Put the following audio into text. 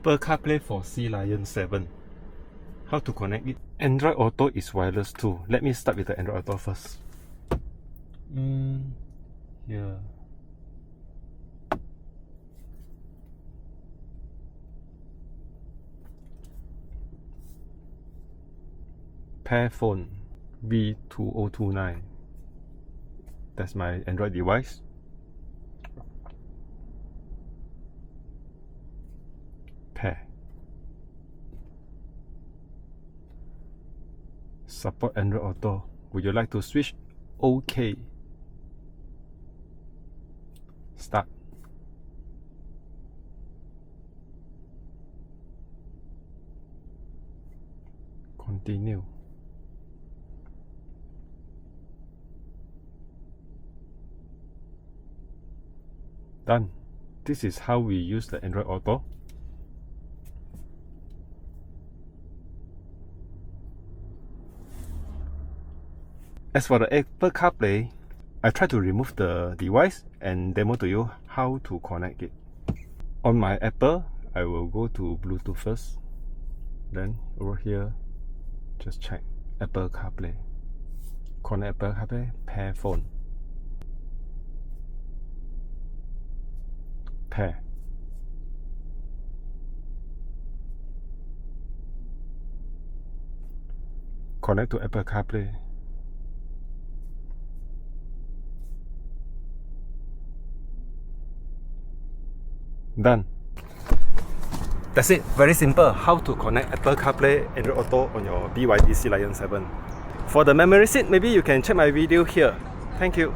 Apple CarPlay for Sealion 7. How to connect it? Android Auto is wireless too. Let me start with the Android Auto first. Here. Pair phone V2029. That's my Android device. Pair. Support Android Auto. Would you like to switch? OK. Start. Continue. Done. This is how we use the Android Auto. As for the Apple CarPlay, I try to remove the device and demo to you how to connect it. On my Apple, I will go to Bluetooth first. Then over here, just check Apple CarPlay. Connect Apple CarPlay, pair phone. Pair. Connect to Apple CarPlay. Done. That's it. Very simple. How to connect Apple CarPlay Android Auto on your BYD Sealion 7. For the memory seat, maybe you can check my video here. Thank you.